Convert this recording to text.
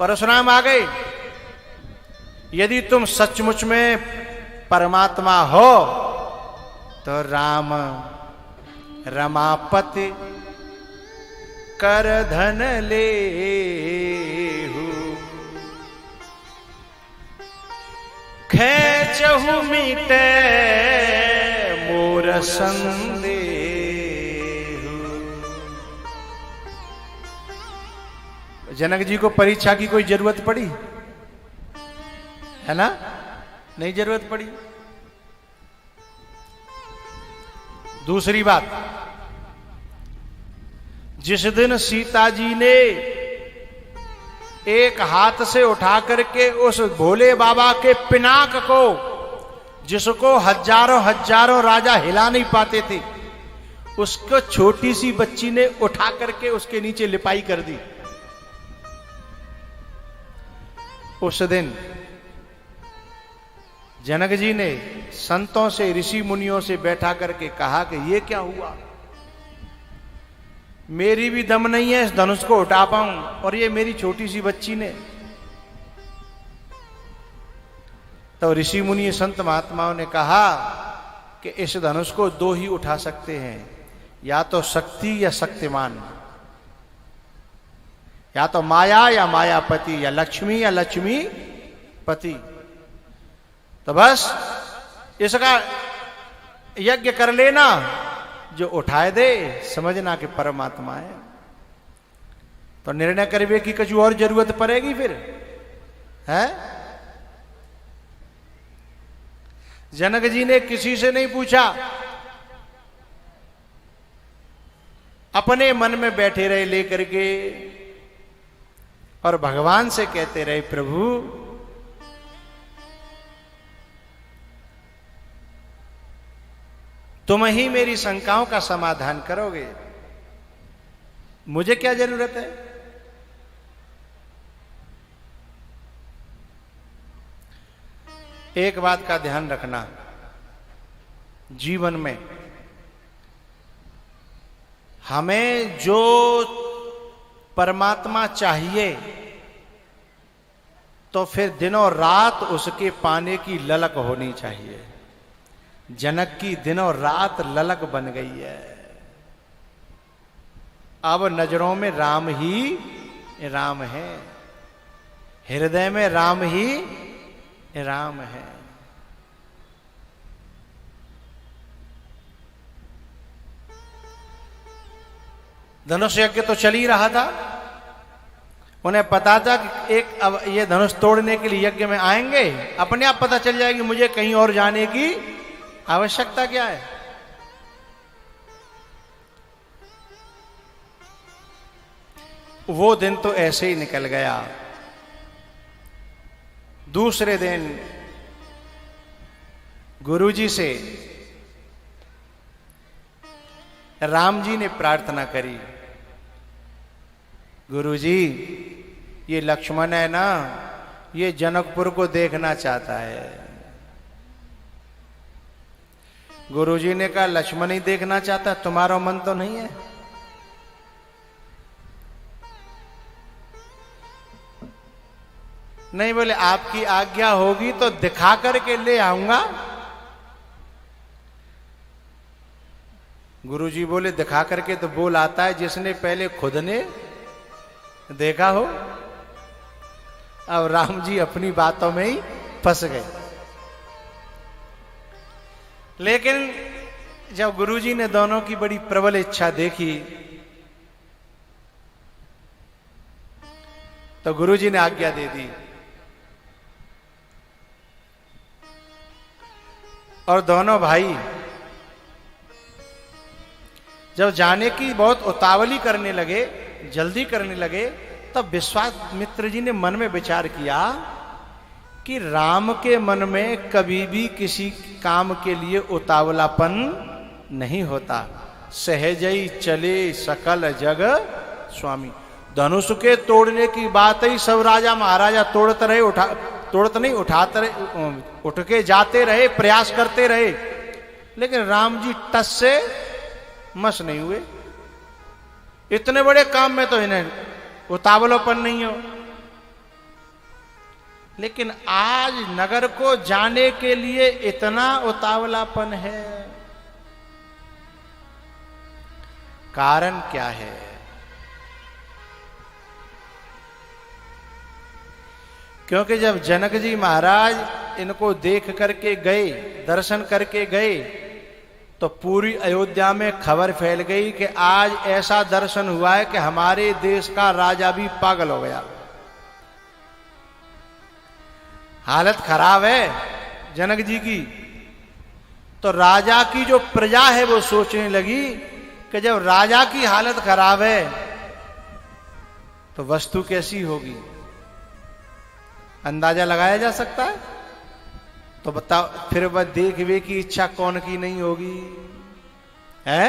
परशुराम आ गए, यदि तुम सचमुच में परमात्मा हो तो राम रमापति कर धन ले, खेचहु मिटे मोर संदेह। जनक जी को परीक्षा की कोई जरूरत पड़ी है ना? नहीं जरूरत पड़ी। दूसरी बात, जिस दिन सीता जी ने एक हाथ से उठा करके उस भोले बाबा के पिनाक को, जिसको हजारों हजारों राजा हिला नहीं पाते थे, उसको छोटी सी बच्ची ने उठा करके उसके नीचे लिपाई कर दी। उस दिन जनक जी ने संतों से, ऋषि मुनियों से बैठा करके कहा कि ये क्या हुआ, मेरी भी दम नहीं है इस धनुष को उठा पाऊं, और ये मेरी छोटी सी बच्ची ने। तो ऋषि मुनि संत महात्माओं ने कहा कि इस धनुष को दो ही उठा सकते हैं, या तो शक्ति या शक्तिमान, या तो माया या मायापति, या लक्ष्मीपति। तो बस इसका यज्ञ कर लेना, जो उठाए दे समझना कि परमात्मा है। तो निर्णय करिए कि कुछ और जरूरत पड़ेगी फिर है? जनक जी ने किसी से नहीं पूछा, अपने मन में बैठे रहे लेकर के, और भगवान से कहते रहे, प्रभु तुम ही मेरी शंकाओं का समाधान करोगे, मुझे क्या जरूरत है? एक बात का ध्यान रखना, जीवन में हमें जो परमात्मा चाहिए तो फिर दिनों रात उसके पाने की ललक होनी चाहिए। जनक की दिनों रात ललक बन गई है। अब नजरों में राम ही राम है, हृदय में राम ही राम है। धनुष यज्ञ तो चल ही रहा था, उन्हें पता था कि एक अब ये धनुष तोड़ने के लिए यज्ञ में आएंगे, अपने आप पता चल जाएगी मुझे कहीं और जाने की आवश्यकता क्या है। वो दिन तो ऐसे ही निकल गया। दूसरे दिन गुरुजी से राम जी ने प्रार्थना करी, गुरुजी ये लक्ष्मण है ना, ये जनकपुर को देखना चाहता है। गुरुजी ने कहा लक्ष्मण ही देखना चाहता, तुम्हारा मन तो नहीं है? नहीं, बोले आपकी आज्ञा होगी तो दिखा करके ले आऊंगा। गुरुजी बोले दिखा करके तो बोल आता है जिसने पहले खुद ने देखा हो। अब राम जी अपनी बातों में ही फंस गए। लेकिन जब गुरुजी ने दोनों की बड़ी प्रबल इच्छा देखी तो गुरुजी ने आज्ञा दे दी, और दोनों भाई जब जाने की बहुत उतावली करने लगे, जल्दी करने लगे, तब विश्वामित्र जी ने मन में विचार किया कि राम के मन में कभी भी किसी काम के लिए उतावलापन नहीं होता। सहजई चले सकल जग स्वामी। धनुष के तोड़ने की बात ही सब राजा महाराजा तोड़ते रहे, उठाते रहे, उठ के जाते रहे, प्रयास करते रहे, लेकिन राम जी टस से मस नहीं हुए। इतने बड़े काम में तो इन्हें उतावलापन नहीं हो। लेकिन आज नगर को जाने के लिए इतना उतावलापन है, कारण क्या है? क्योंकि जब जनक जी महाराज इनको देख करके गए, दर्शन करके गए, तो पूरी अयोध्या में खबर फैल गई कि आज ऐसा दर्शन हुआ है कि हमारे देश का राजा भी पागल हो गया। हालत खराब है जनक जी की। तो राजा की जो प्रजा है वो सोचने लगी कि जब राजा की हालत खराब है तो वस्तु कैसी होगी, अंदाजा लगाया जा सकता है? तो बताओ फिर वह देखवे की इच्छा कौन की नहीं होगी, है?